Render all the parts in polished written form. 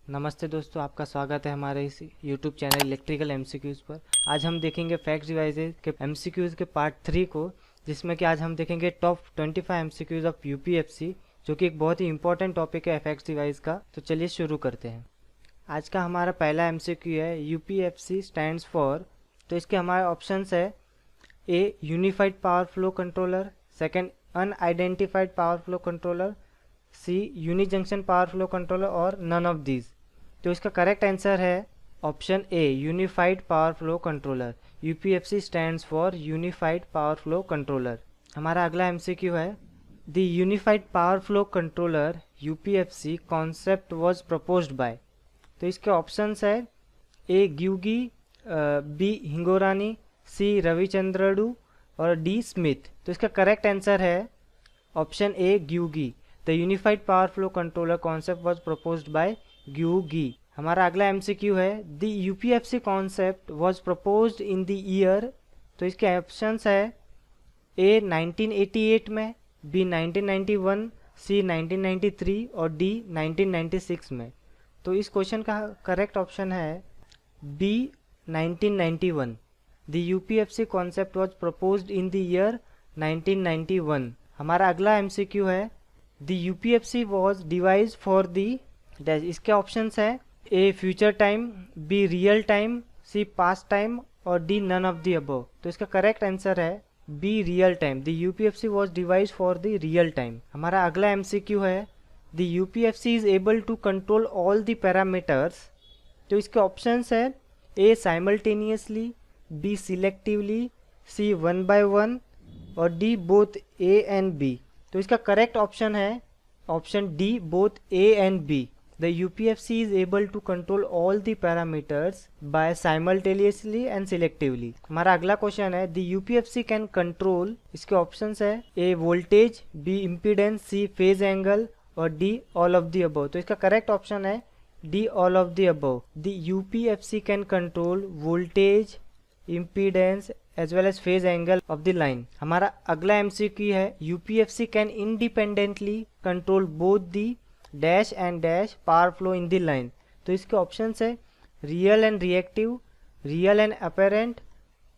नमस्ते दोस्तों, आपका स्वागत है हमारे इस YouTube चैनल इलेक्ट्रिकल एमसीक्यूज़ पर। आज हम देखेंगे फैक्ट्स डिवाइसेस के एमसीक्यूज़ के पार्ट 3 को, जिसमें कि आज हम देखेंगे टॉप 25 एमसीक्यूज़ ऑफ यूपीएफसी, जो कि एक बहुत ही इंपॉर्टेंट टॉपिक है फैक्ट्स डिवाइस का। तो चलिए शुरू करते हैं। आज का हमारा पहला एमसीक्यू है यूपीएफसी स्टैंड्स फॉर। तो इसके हमारे ऑप्शंस है A unified power flow controller, second unidentified power flow controller, C unijunction power flow controller और नन ऑफ दीज। तो इसका करेक्ट आंसर है option A unified power flow controller. UPFC stands for unified power flow controller. हमारा अगला MCQ है the unified power flow controller UPFC concept was proposed by. तो इसके options है ए ग्यूगी, बी हिंगोरानी, सी रविचंद्रडू और डी स्मिथ। तो इसका करेक्ट आंसर है option A Gyugyi. The unified power flow controller concept was proposed by Gyugyi. हमारा अगला एमसीक्यू है the UPFC concept was proposed in the year. तो इसके ऑप्शंस है ए 1988 में, बी 1991, सी 1993 और डी 1996 में। तो इस क्वेश्चन का करेक्ट ऑप्शन है B 1991। The UPFC concept was proposed in the year 1991। हमारा अगला एमसीक्यू है the UPFC was devised for the dash. इसके ऑप्शंस है A future time, B real time, C past time और D none of the above. तो इसका correct answer है B real time. The UPFC was devised for the real time. हमारा अगला MCQ है the UPFC is able to control all the parameters. तो इसके options है A simultaneously, B selectively, C one by one और D both A and B. तो इसका correct option है option D both A and B. The UPFC is able to control all the parameters by simultaneously and selectively। हमारा अगला question है the UPFC can control। इसके options है ए voltage, B impedance, सी phase angle और D all of the above. तो इसका correct option है D all of the above. The UPFC can control voltage, impedance as well as phase angle of the line। हमारा अगला MCQ है UPFC can independently control both the dash and dash power flow in the line. तो इसके options है real and reactive, real and apparent,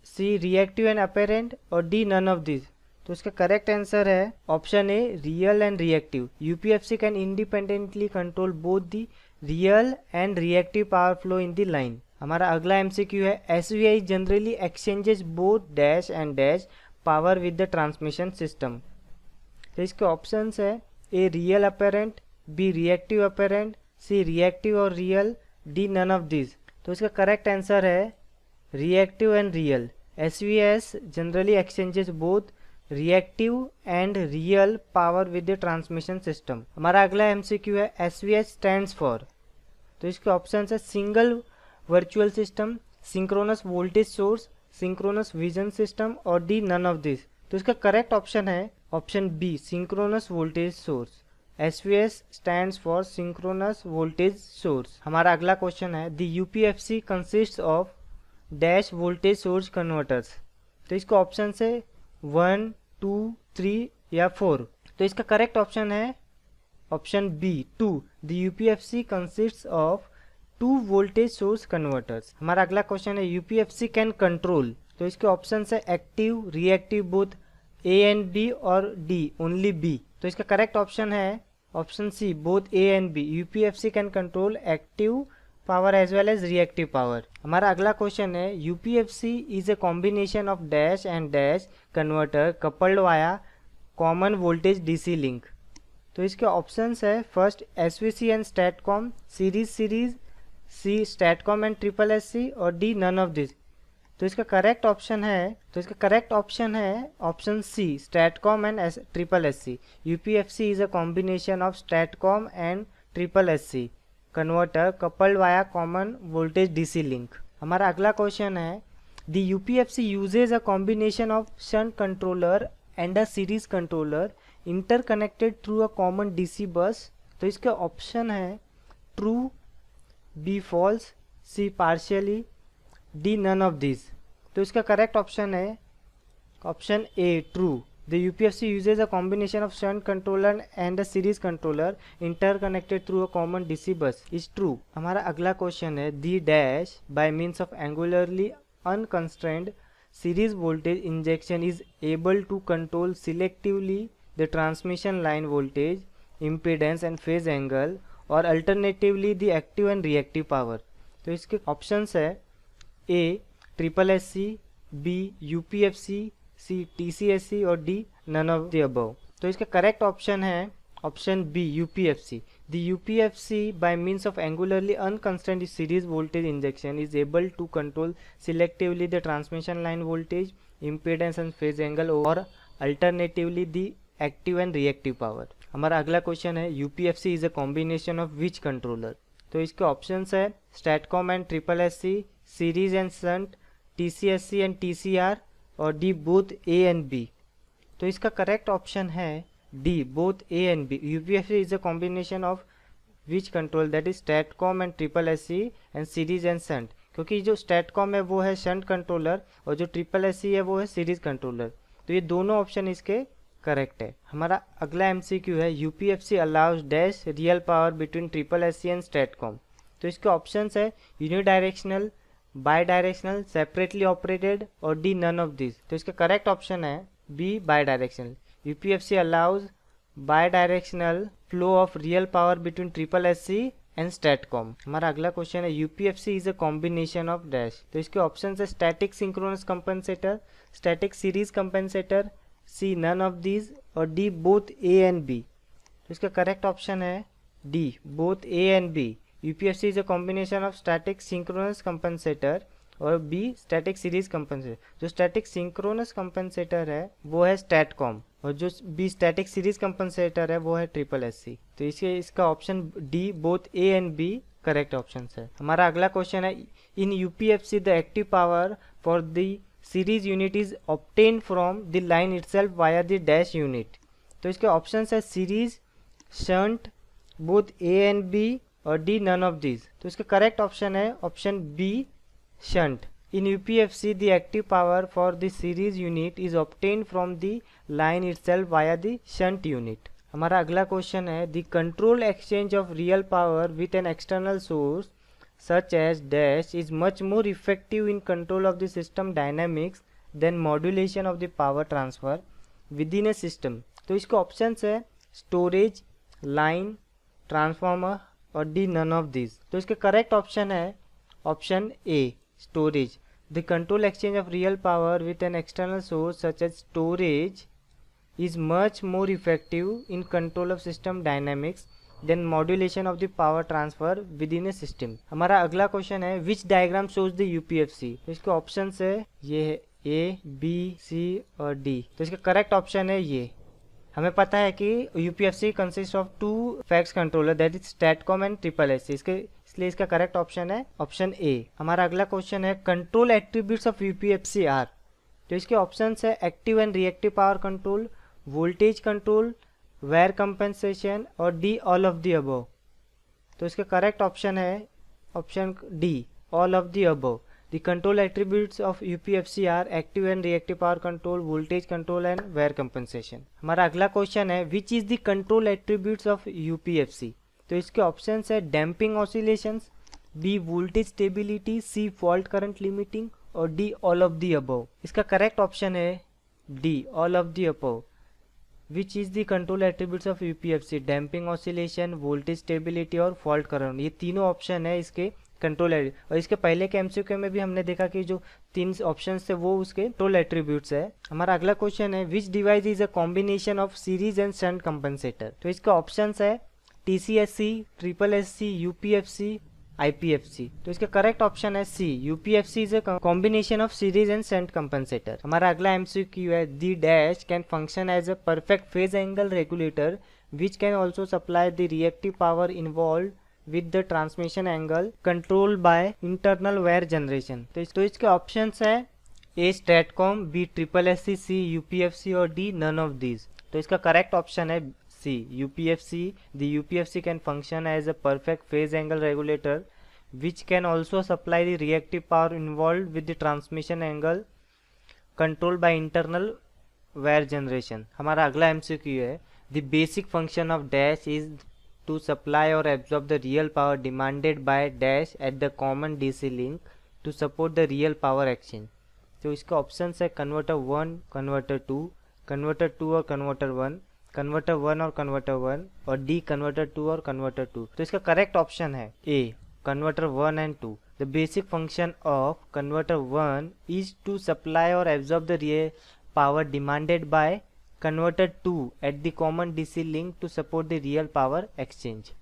C reactive and apparent और D none of this. तो इसका correct answer है option A real and reactive. UPFC can independently control both the real and reactive power flow in the line. हमारा अगला MCQ है SVI generally exchanges both dash and dash power with the transmission system. तो इसके options है A real apparent, B reactive apparent, C reactive और real, D none of this. तो इसका correct answer है reactive and real. SVS generally exchanges both reactive and real power with the transmission system. हमारा अगला MCQ है एसवीएस stands for. तो इसके option है single virtual system, synchronous voltage source, synchronous vision system और डी नन ऑफ दिस। तो इसका correct option है option B synchronous voltage source. SVS stands for synchronous voltage source। हमारा अगला क्वेश्चन है the UPFC consists of dash voltage source converters। तो इसका option है 1, 2, 3 या 4। तो इसका करेक्ट ऑप्शन है option B 2। the UPFC consists of 2 voltage source converters। हमारा अगला क्वेश्चन है UPFC can control। तो इसके ऑप्शन है active, reactive both A and B और डी ओनली बी। तो इसका करेक्ट ऑप्शन है option C both A and B. UPFC can control active power as well as reactive power. हमारा अगला question है UPFC is a combination of dash and dash converter coupled via common voltage DC link. तो इसके options है first SVC and STATCOM, series, C STATCOM and triple SC और D none of this. तो इसका correct option है option C STATCOM and triple SC. UPFC is a combination of STATCOM and triple SC converter coupled via common voltage DC link. हमारा अगला question है the UPFC uses a combination of shunt controller and a series controller interconnected through a common DC bus. तो इसके option है true, B false, C partially, D none of this. तो इसका correct option है option A true. The UPFC uses a combination of shunt controller and a series controller interconnected through a common DC bus. Is true. हमारा अगला question है the dash by means of angularly unconstrained series voltage injection is able to control selectively the transmission line voltage, impedance and phase angle or alternatively the active and reactive power. तो इसके options है A triple S C, B UPFC, C TCSC और D none of the above. तो इसका correct option है option B UPFC. The UPFC by means of angularly unconstrained series voltage injection is able to control selectively the transmission line voltage, impedance and phase angle और alternatively the active and reactive power. हमारा अगला question है UPFC is a combination of which controller. तो इसके options है स्टैटकॉम and triple S C, series and shunt, TCSC and TCR और D both A and B. तो इसका करेक्ट ऑप्शन है D both A and B. UPFC is a combination of which control that is STATCOM and triple S C and series and shunt. क्योंकि जो स्टैटकॉम है वो है shunt controller और जो ट्रिपल एस सी है वो है सीरीज कंट्रोलर. तो ये दोनों ऑप्शन इसके करेक्ट है. हमारा अगला एमसीक्यू है UPFC allows dash real power between triple S C and STATCOM. तो इसके ऑप्शंस है unidirectional, bidirectional, separately operated और डी नन ऑफ दिस. तो इसका करेक्ट ऑप्शन है B bidirectional. UPFC allows bidirectional flow of real power between triple S C and STATCOM. हमारा अगला question है UPFC is a combination of dash. तो इसके option है static synchronous compensator, static series compensator, C none of this और D both A and B. तो इसका correct option है D both A and B. UPFC is a combination of static synchronous compensator और B static series compensator. जो static synchronous compensator है वो है STATCOM और जो B static series compensator है वो है ट्रिपल एस सी. तो इसका option D both A and B correct option है. हमारा अगला क्वेश्चन है इन UPFC the active power for the series unit is obtained from the line itself via the dash unit. तो इसके ऑप्शन है series, shunt, both A and B और D none of this. तो इसका करेक्ट ऑप्शन है option B shunt. In UPFC the active power for the series unit is obtain from the line itself via the shunt unit. हमारा अगला question है the control exchange of real power with an external source such as dash is much more effective in control of the system dynamics than modulation of the power transfer within a system. तो इसके option है storage, line, transformer और D none of this. तो इसके correct option है option A storage. The control exchange of real power with an external source such as storage is much more effective in control of system dynamics than modulation of the power transfer within a system. हमारा अगला question है which diagram shows the यूपीएफसी. तो इसके option है ये है ए, B, सी और D. तो इसका करेक्ट ऑप्शन है ये. हमें पता है कि UPFC consist of two FACTS controller that is STATCOM and triple S. इसलिए इसका करेक्ट ऑप्शन है ऑप्शन ए. हमारा अगला क्वेश्चन है control attributes of UPFC are. तो इसके ऑप्शन है active and reactive power control, voltage control, VAR compensation और D all of the above. तो इसका करेक्ट ऑप्शन है option D all of the above. The control attributes of UPFC are active and reactive power control, voltage control and wear compensation. हमारा अगला question है which is the control attributes of UPFC. तो इसके options है damping oscillations, B voltage stability, C fault current limiting और D all of the above. इसका correct option है D all of the above. Which is the control attributes of UPFC? damping oscillation, voltage stability और fault current. ये तीनों option है इसके control. और इसके पहले के एमसीक्यू में भी हमने देखा कि जो तीन ऑप्शंस थे वो उसके कंट्रोल एट्रीब्यूट्स है. हमारा अगला क्वेश्चन है विच device is a combination of series and shunt compensator. तो इसका ऑप्शंस है टीसीएससी, ट्रिपल एससी, यूपीएफसी, आईपीएफसी. तो इसका करेक्ट ऑप्शन है C UPFC is a combination of series and shunt compensator. हमारा अगला एमसीक्यू है the dash can function as a perfect phase angle regulator which can also supply the reactive power involve with the transmission angle controlled by internal wear generation. तो इसके options है ए स्टैटकॉम, B triple S सी, सी यूपीएफसी और D none of these. तो इसका correct option है C UPFC. The UPFC can function as a perfect phase angle regulator which can also supply the reactive power involve with the transmission angle controlled by internal VAR generation. हमारा अगला MCQ है, the basic function of dash is to supply और absorb the real power demanded by dash at the common DC link to support the real power exchange. तो इसका option है converter 1, converter 2, converter 2 और converter 1, converter 1 और converter 1, और D converter 2 और converter 2। तो इसका करेक्ट ऑप्शन है A, converter 1 and 2। The basic function of converter 1 is to supply और absorb the real power demanded by converter 2 at the common DC link to support the real power exchange।